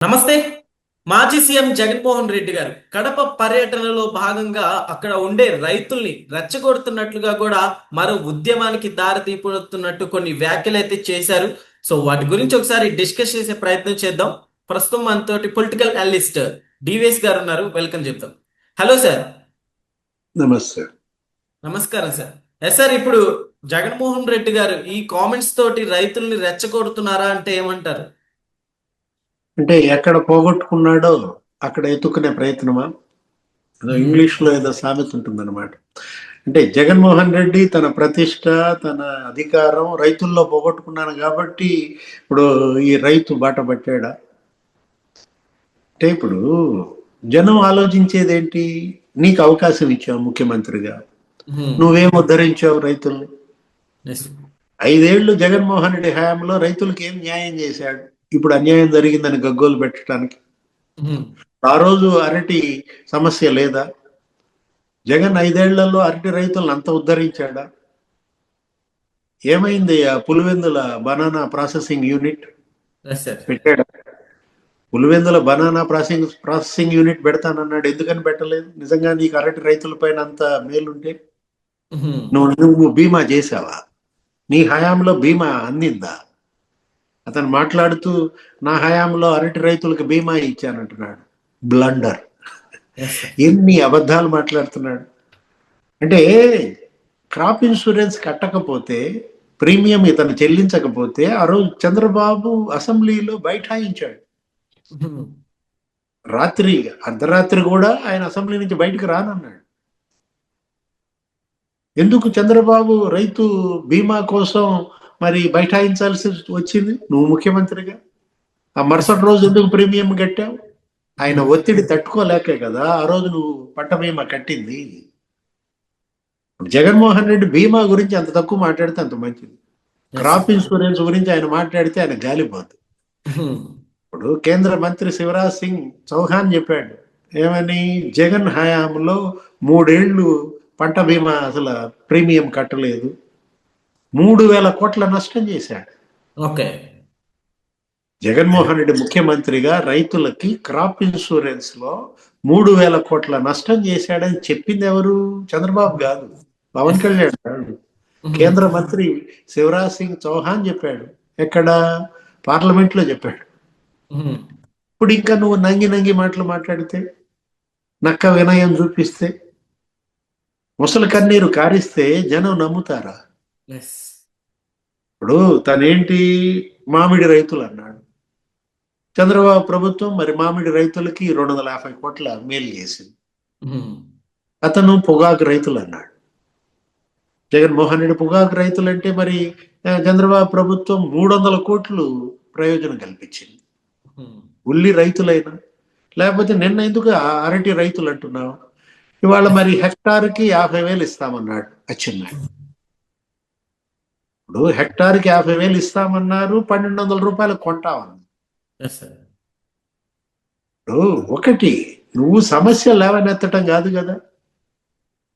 నమస్తే. మాజీ సీఎం జగన్మోహన్ రెడ్డి గారు కడప పర్యటనలో భాగంగా అక్కడ ఉండే రైతుల్ని రెచ్చగొడుతున్నట్లుగా కూడా మరో ఉద్యమానికి దారి తీపుతున్నట్టు కొన్ని వ్యాఖ్యలు అయితే చేశారు. సో వాటి గురించి ఒకసారి డిస్కస్ చేసే ప్రయత్నం చేద్దాం. ప్రస్తుతం మనతోటి పొలిటికల్ అనలిస్ట్ డివిఎస్ గారు ఉన్నారు. వెల్కమ్ చెప్తాం. Hello sir. నమస్తే. నమస్కారం సార్. ఎస్ సార్, ఇప్పుడు జగన్మోహన్ రెడ్డి గారు ఈ కామెంట్స్ తోటి రైతుల్ని రెచ్చగొడుతున్నారా అంటే ఏమంటారు? అంటే ఎక్కడ పోగొట్టుకున్నాడో అక్కడ ఎత్తుకునే ప్రయత్నమా? ఇంగ్లీష్ లో ఏదో సామెత ఉంటుందన్నమాట. అంటే జగన్మోహన్ రెడ్డి తన ప్రతిష్ట, తన అధికారం రైతుల్లో పోగొట్టుకున్నాను కాబట్టి ఇప్పుడు ఈ రైతు బాట పట్టాడా? అంటే ఇప్పుడు జనం ఆలోచించేది ఏంటి? నీకు అవకాశం ఇచ్చావు ముఖ్యమంత్రిగా, నువ్వేం ఉద్ధరించావు రైతుల్ని? 5 ఏళ్లు జగన్మోహన్ రెడ్డి హయాంలో రైతులకు ఏం న్యాయం చేశాడు? ఇప్పుడు అన్యాయం జరిగిందని గగ్గోలు పెట్టడానికి. ఆ రోజు అరటి సమస్య లేదా? జగన్ 5 ఏళ్లలో అరటి రైతులను అంత ఉద్ధరించాడా? ఏమైంది ఆ పులివెందుల బనానా ప్రాసెసింగ్ యూనిట్ పెట్టాడా? పులివెందుల బనానా ప్రాసెసింగ్ యూనిట్ పెడతానన్నాడు, ఎందుకని పెట్టలేదు? నిజంగా నీకు అరటి రైతుల పైన అంత మేలుంటే నువ్వు బీమా చేసావా? నీ హయాంలో బీమా అందిందా? అతను మాట్లాడుతూ నా హయాంలో అరటి రైతులకు బీమా ఇచ్చానంటున్నాడు. బ్లండర్. ఎన్ని అబద్ధాలు మాట్లాడుతున్నాడు. అంటే క్రాప్ ఇన్సూరెన్స్ కట్టకపోతే, ప్రీమియం ఇతను చెల్లించకపోతే ఆ రోజు చంద్రబాబు అసెంబ్లీలో బైఠాయించాడు. రాత్రి అర్ధరాత్రి కూడా ఆయన అసెంబ్లీ నుంచి బయటకు రానన్నాడు. ఎందుకు చంద్రబాబు రైతు బీమా కోసం మరి బైఠాయించాల్సి వచ్చింది? నువ్వు ముఖ్యమంత్రిగా ఆ మరుసటి రోజు ఎందుకు ప్రీమియం కట్టావు? ఆయన ఒత్తిడి తట్టుకోలేకే కదా ఆ రోజు నువ్వు పంట బీమా కట్టింది. జగన్మోహన్ రెడ్డి బీమా గురించి అంత తక్కువ మాట్లాడితే అంత మంచిది. క్రాప్ ఇన్సూరెన్స్ గురించి ఆయన మాట్లాడితే ఆయన గాలిపోతుంది. ఇప్పుడు కేంద్ర మంత్రి శివరాజ్ సింగ్ చౌహాన్ చెప్పాడు ఏమని? జగన్ హయాంలో 3 ఏళ్లు పంట బీమా అసలు ప్రీమియం కట్టలేదు, 3,000 కోట్ల నష్టం చేశాడు. ఓకే. జగన్మోహన్ రెడ్డి ముఖ్యమంత్రిగా రైతులకి క్రాప్ ఇన్సూరెన్స్ లో 3,000 కోట్ల నష్టం చేశాడని చెప్పింది ఎవరు? చంద్రబాబు కాదు, పవన్ కళ్యాణ్ కాదు, కేంద్ర మంత్రి శివరాజ్ సింగ్ చౌహాన్ చెప్పాడు. ఎక్కడ? పార్లమెంట్ లో చెప్పాడు. ఇప్పుడు ఇంకా నువ్వు నంగి నంగి మాటలు మాట్లాడితే, నక్క వినయం చూపిస్తే, ముసలి కన్నీరు కారిస్తే జనం నమ్ముతారా? ఇప్పుడు తనేంటి మామిడి రైతులు అన్నాడు. చంద్రబాబు ప్రభుత్వం మరి మామిడి రైతులకి 250 కోట్ల మేలు చేసింది. అతను పొగాకు రైతులు అన్నాడు. జగన్మోహన్ రెడ్డి పొగాకు రైతులు అంటే మరి చంద్రబాబు ప్రభుత్వం 300 కోట్లు ప్రయోజనం కల్పించింది. ఉల్లి రైతులైనా, లేకపోతే నిన్న ఎందుకు అరటి రైతులు అంటున్నావు? ఇవాళ మరి హెక్టార్కి 50,000 ఇస్తామన్నాడు అచ్చెన్నాయుడు. ఇప్పుడు హెక్టార్కి 50,000 ఇస్తామన్నారు, 1,200 రూపాయలు కొంటామన్నారు. ఇప్పుడు ఒకటి, నువ్వు సమస్య లేవనెత్తటం కాదు కదా.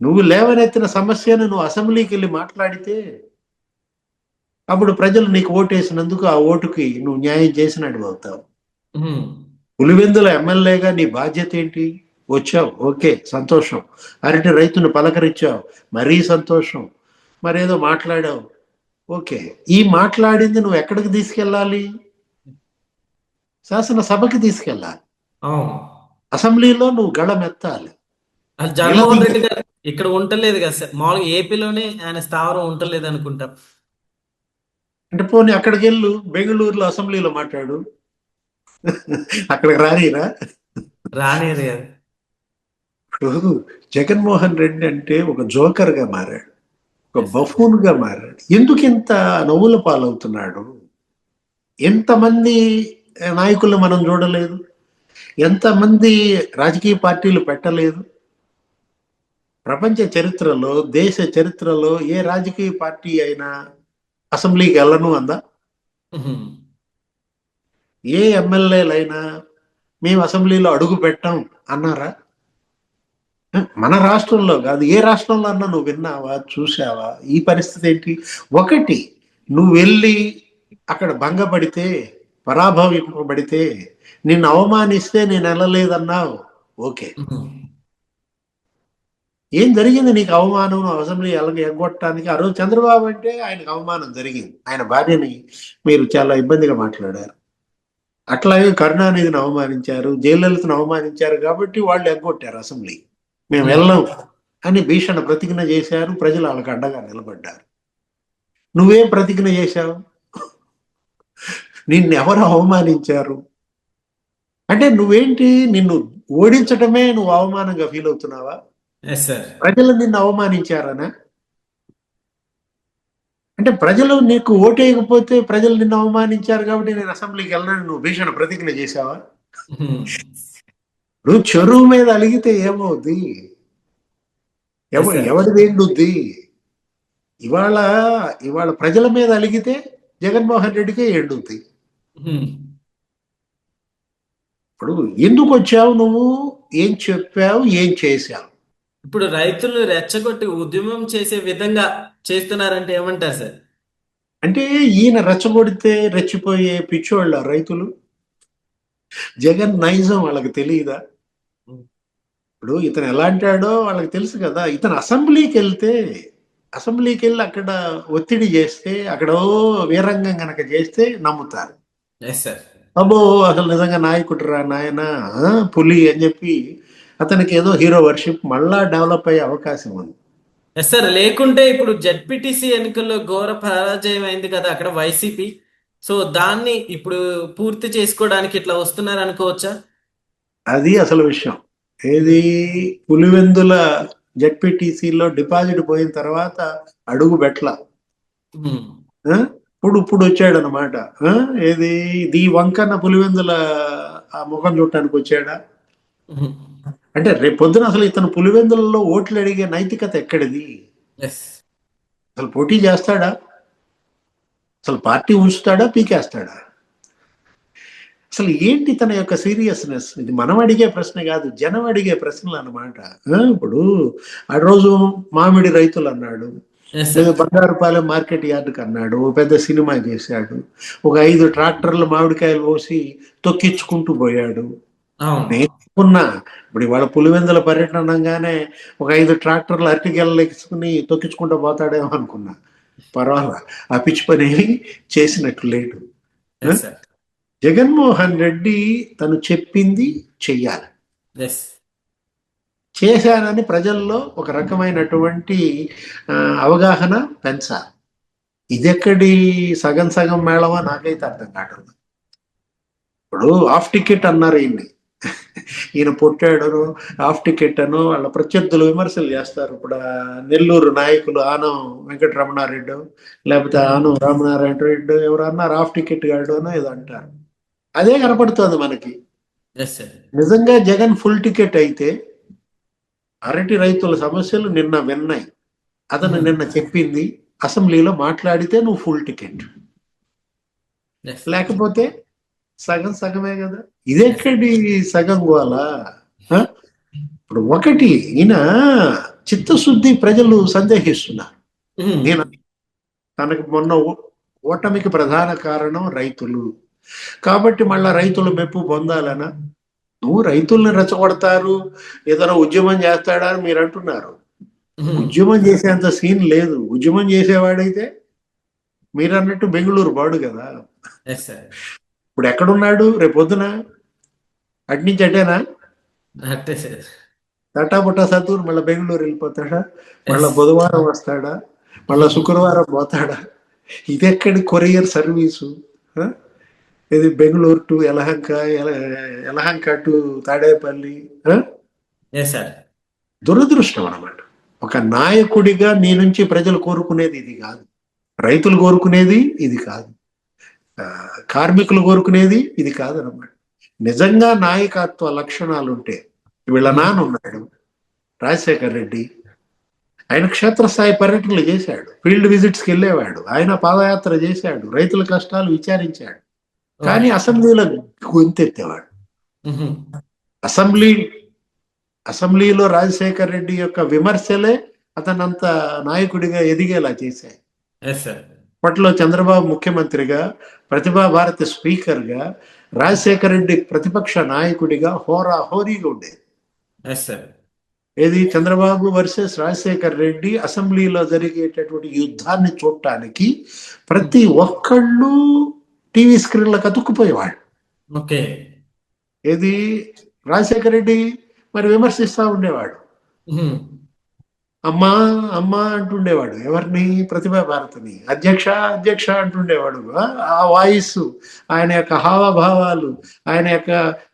నువ్వు లేవనెత్తిన సమస్యను నువ్వు అసెంబ్లీకి వెళ్ళి మాట్లాడితే అప్పుడు ప్రజలు నీకు ఓటేసినందుకు ఆ ఓటుకి నువ్వు న్యాయం చేసినట్టు అవుతావు. పులివెందుల ఎమ్మెల్యేగా నీ బాధ్యత ఏంటి? వచ్చావు, ఓకే, సంతోషం. అరటి రైతును పలకరించావు, మరీ సంతోషం. మరేదో మాట్లాడావు, ఓకే. ఈ మాట్లాడింది నువ్వు ఎక్కడికి తీసుకెళ్ళాలి? శాసనసభకి తీసుకెళ్ళాలి. అసెంబ్లీలో నువ్వు గళమెత్తాలి. జగన్మోహన్ రెడ్డి గారు ఇక్కడ ఉండలేదు కదా సార్, మామూలుగా ఏపీలోనే ఆయన స్థావరం ఉండలేదు అనుకుంటా. అంటే పోనీ అక్కడికి వెళ్ళు, బెంగళూరులో అసెంబ్లీలో మాట్లాడు. అక్కడికి రానిరా? రానియరు కదా. ఇప్పుడు జగన్మోహన్ రెడ్డి అంటే ఒక జోకర్ గా మారాడు, ఒక బఫూన్ గా మారాడు. ఎందుకు ఇంత నవ్వుల పాలవుతున్నాడు? ఎంతమంది నాయకులు మనం చూడలేదు? ఎంతమంది రాజకీయ పార్టీలు పెట్టలేదు? ప్రపంచ చరిత్రలో, దేశ చరిత్రలో ఏ రాజకీయ పార్టీ అయినా అసెంబ్లీకి వెళ్ళను అందా? ఏ ఎమ్మెల్యేలైనా మేము అసెంబ్లీలో అడుగు పెట్టాం అన్నారా? మన రాష్ట్రంలో కాదు, ఏ రాష్ట్రంలో అన్నా నువ్వు విన్నావా, చూసావా? ఈ పరిస్థితి ఏంటి? ఒకటి, నువ్వు వెళ్ళి అక్కడ భంగపడితే, పరాభవింపబడితే నిన్ను అవమానిస్తే నేను వెళ్ళలేదన్నావు. ఓకే, ఏం జరిగింది నీకు అవమానం? నువ్వు అసెంబ్లీ ఎగ్గొట్టడానికి ఆ రోజు చంద్రబాబు అంటే ఆయనకు అవమానం జరిగింది. ఆయన భార్యని మీరు చాలా ఇబ్బందిగా మాట్లాడారు. అట్లాగే కరుణానిధిని అవమానించారు, జయలలితను అవమానించారు, కాబట్టి వాళ్ళు ఎగ్గొట్టారు అసెంబ్లీ. మేము వెళ్ళాం అని భీషణ ప్రతిజ్ఞ చేశారు. ప్రజలు వాళ్ళకి అండగా నిలబడ్డారు. నువ్వేం ప్రతిజ్ఞ చేశావు? నిన్నెవరు అవమానించారు అంటే నువ్వేంటి? నిన్ను ఓడించటమే నువ్వు అవమానంగా ఫీల్ అవుతున్నావా? Yes sir. ప్రజలు నిన్ను అవమానించారనా? అంటే ప్రజలు నీకు ఓటేయకపోతే ప్రజలు నిన్ను అవమానించారు కాబట్టి నేను అసెంబ్లీకి వెళ్ళనని నువ్వు భీషణ ప్రతిజ్ఞ చేశావా? నువ్వు చెరువు మీద అలిగితే ఏమవుద్ది? ఎవరిది ఎండుద్ది? ఇవాళ ఇవాళ ప్రజల మీద అలిగితే జగన్మోహన్ రెడ్డికే ఎండుద్ది. ఇప్పుడు ఎందుకు వచ్చావు నువ్వు? ఏం చెప్పావు? ఏం చేశావు? ఇప్పుడు రైతులు రెచ్చగొట్టి ఉద్యమం చేసే విధంగా చేస్తున్నారంటే ఏమంటారు సార్? అంటే ఈయన రెచ్చగొడితే రెచ్చిపోయే పిచ్చోళ్ళ రైతులు? జగన్ నైజం వాళ్ళకి తెలియదా? ఇప్పుడు ఇతను ఎలా అంటాడో వాళ్ళకి తెలుసు కదా. ఇతను అసెంబ్లీకి వెళ్ళి అక్కడ ఒత్తిడి చేస్తే, అక్కడ వీరంగం గనక చేస్తే నమ్ముతారు. అబ్బో అసలు నిజంగా నాయకుడు రా నాయన, పులి అని చెప్పి అతనికి ఏదో హీరో వర్షిప్ మళ్ళా డెవలప్ అయ్యే అవకాశం ఉంది. Yes sir. లేకుంటే ఇప్పుడు జెడ్పీటీసీ ఎన్నికల్లో ఘోర పరాజయం అయింది కదా అక్కడ వైసీపీ. సో దాన్ని ఇప్పుడు పూర్తి చేసుకోవడానికి ఇట్లా వస్తున్నారు అనుకోవచ్చా? అది అసలు విషయం. ఏది పులివెందుల జెడ్పీటీసీలో డిపాజిట్ పోయిన తర్వాత అడుగు బెట్ల, ఇప్పుడు వచ్చాడు అనమాట. ఏది దీ వంకన్న పులివెందుల ఆ ముఖం చూడటానికి వచ్చాడా? అంటే రేపు పొద్దున అసలు ఇతను పులివెందులలో ఓట్లు అడిగే నైతికత ఎక్కడిది? అసలు పోటీ చేస్తాడా? అసలు పార్టీ ఉంచుతాడా? పీకేస్తాడా? అసలు ఏంటి తన యొక్క సీరియస్నెస్? ఇది మనం అడిగే ప్రశ్న కాదు, జనం అడిగే ప్రశ్నలు అనమాట. ఇప్పుడు ఆ రోజు మామిడి రైతులు అన్నాడు, బంగారుపాలెం మార్కెట్ యార్డుకి అన్నాడు, పెద్ద సినిమా చేశాడు, ఒక 5 ట్రాక్టర్లు మామిడికాయలు పోసి తొక్కించుకుంటూ పోయాడు. నేనుకున్నా ఇప్పుడు ఇవాళ పులివెందుల పర్యటన అనగానే ఒక 5 ట్రాక్టర్లు అరటికెళ్ళలు ఎక్కించుకుని తొక్కించుకుంటూ పోతాడేమో అనుకున్నా. పర్వాలా, ఆ పిచ్చి పని చేసినట్టు లేడు. జగన్మోహన్ రెడ్డి తను చెప్పింది చెయ్యాలి. చేశానని ప్రజల్లో ఒక రకమైనటువంటి అవగాహన పెంచాలి. ఇదెక్కడి సగం సగం మేళమా నాకైతే అర్థం కావట్లేదు. ఇప్పుడు ఆఫ్ టికెట్ అన్నారు ఈయన పుట్టాడను ఆఫ్ టికెట్ అను వాళ్ళ ప్రత్యర్థులు విమర్శలు చేస్తారు. ఇప్పుడు నెల్లూరు నాయకులు ఆనం వెంకటరమణారెడ్డి లేకపోతే ఆనం రామనారాయణ రెడ్డి ఎవరు అన్నారు ఆఫ్ టికెట్ గాడు అని ఏదో అంటారు. అదే కనపడుతుంది మనకి. నిజంగా జగన్ ఫుల్ టికెట్ అయితే అరటి రైతుల సమస్యలు నిన్న విన్నాయి, అతను నిన్న చెప్పింది అసెంబ్లీలో మాట్లాడితే నువ్వు ఫుల్ టికెట్, లేకపోతే సగం సగమే కదా. ఇదెక్కడి సగం గోలా? ఇప్పుడు ఒకటి ఈయన చిత్తశుద్ధి ప్రజలు సందేహిస్తున్నారు. నేను తనకు మొన్న ఓటమికి ప్రధాన కారణం రైతులు కాబట్టి మళ్ళా రైతుల మెప్పు పొందాలనా? నువ్వు రైతుల్ని రెచ్చగొడతారు, ఏదైనా ఉద్యమం చేస్తాడా అని మీరు అంటున్నారు. ఉద్యమం చేసేంత సీన్ లేదు. ఉద్యమం చేసేవాడైతే మీరు అన్నట్టు బెంగళూరు బాడు కదా. ఇప్పుడు ఎక్కడున్నాడు? రేపు పొద్దున అటు నుంచి అటేనా? తటాపుటా సత్తూరు మళ్ళీ బెంగళూరు వెళ్ళిపోతాడా? మళ్ళా బుధవారం వస్తాడా? మళ్ళా శుక్రవారం పోతాడా? ఇదెక్కడి కొరియర్ సర్వీసు? ఇది బెంగళూరు టు యలహంక, యలహంక టు తాడేపల్లి. దురదృష్టం అన్నమాట. ఒక నాయకుడిగా నీ నుంచి ప్రజలు కోరుకునేది ఇది కాదు, రైతులు కోరుకునేది ఇది కాదు, కార్మికులు కోరుకునేది ఇది కాదన్నమాట. నిజంగా నాయకత్వ లక్షణాలు ఉంటే వీళ్ళ నాన్న ఉన్నాడు రాజశేఖర్ రెడ్డి, ఆయన క్షేత్రస్థాయి పర్యటనలు చేశాడు, ఫీల్డ్ విజిట్స్కి వెళ్ళేవాడు, ఆయన పాదయాత్ర చేశాడు, రైతుల కష్టాలు విచారించాడు. కానీ అసెంబ్లీలో గొంతెత్తేవాడు. అసెంబ్లీలో రాజశేఖర్ రెడ్డి యొక్క విమర్శలే అతనంత నాయకుడిగా ఎదిగేలా చేశాయి. అప్పట్లో చంద్రబాబు ముఖ్యమంత్రిగా, ప్రతిభా భారతి స్పీకర్గా, రాజశేఖర రెడ్డి ప్రతిపక్ష నాయకుడిగా హోరీగా ఉండేది. Yes sir. ఏది చంద్రబాబు వర్సెస్ రాజశేఖర్ రెడ్డి అసెంబ్లీలో జరిగేటటువంటి యుద్ధాన్ని చూడటానికి ప్రతి ఒక్కళ్ళు టీవీ స్క్రీన్లకు అతుక్కుపోయేవాడు. ఓకే. ఏది రాజశేఖర రెడ్డి మరి విమర్శిస్తా ఉండేవాడు. ఉహుం. అమ్మా అమ్మా అంటుండేవాడు. ఎవరిని? ప్రతిభా భారతిని. అధ్యక్ష అధ్యక్ష అంటుండేవాడు. ఆ వాయిస్, ఆయన యొక్క హావభావాలు, ఆయన యొక్క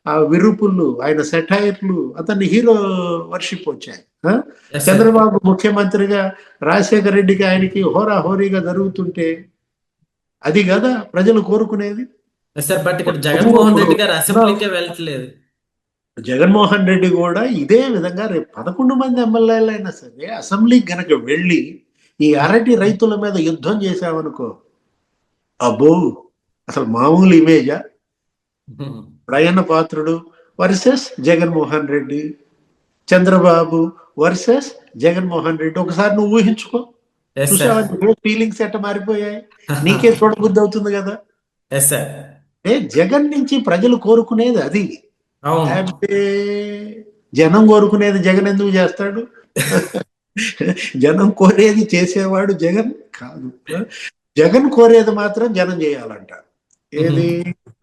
ఆ విరుపులు, ఆయన సెటైర్లు, అతన్ని హీరో వర్షిప్ వచ్చాయి. Yes, sir. చంద్రబాబు ముఖ్యమంత్రిగా రాజశేఖర రెడ్డికి ఆయనకి హోరీగా జరుగుతుంటే అది కదా ప్రజలు కోరుకునేది. Yes sir. బట్ ఇక్కడ జగన్మోహన్ రెడ్డి గారు అసెంబ్లీకే వెళ్ళట్లేదు. జగన్మోహన్ రెడ్డి కూడా ఇదే విధంగా రేపు 11 మంది ఎమ్మెల్యేలు అయినా సరే అసెంబ్లీకి గనక వెళ్ళి ఈ అరటి రైతుల మీద యుద్ధం చేశామనుకో, అబ్బో అసలు మామూలు ఇమేజా? ఉహుం. ప్రయాణ పాత్రుడు వర్సెస్ జగన్మోహన్ రెడ్డి, చంద్రబాబు వర్సెస్ జగన్మోహన్ రెడ్డి. ఒకసారి నువ్వు ఊహించుకో. Yes sir. చూసావా ఫీలింగ్స్ ఎట్ట మారిపోయాయి? నీకే చూడబుద్ధి అవుతుంది కదా. Yes sir. జగన్ నుంచి ప్రజలు కోరుకునేది అది. అవును. అంటే జనం కోరుకునేది జగన్ ఎందుకు చేస్తాడు? జనం కోరేది చేసేవాడు జగన్ కాదు. జగన్ కోరేది మాత్రం జనం చేయాలంట. ఏది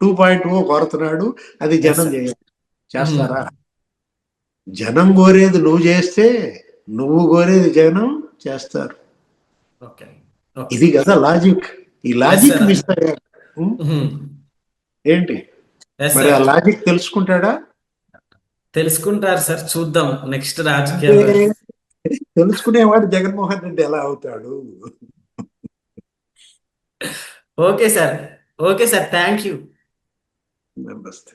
2.0 కోరుతున్నాడు, అది Yes, జనం sir. చేయాలి. చేస్తారా? జనం కోరేది నువ్వు చేస్తే, నువ్వు కోరేది జనం చేస్తారు. ఓకే. ఇది కదా లాజిక్. ఈ లాజిక్ sir. మిస్ అయ్యాడు. ఉహుం. ఏంటి ఎస్ మరి ఆ సార్. లాజిక్ తెలుసుకుంటాడా? తెలుసుకుంటారు సార్. చూద్దాం నెక్స్ట్ రాజకీయాల్లో. తెలుసుకునేవాడు జగన్మోహన్ రెడ్డి ఎలా అవుతాడు? Okay sir. Okay sir. Thank you. నమస్తే.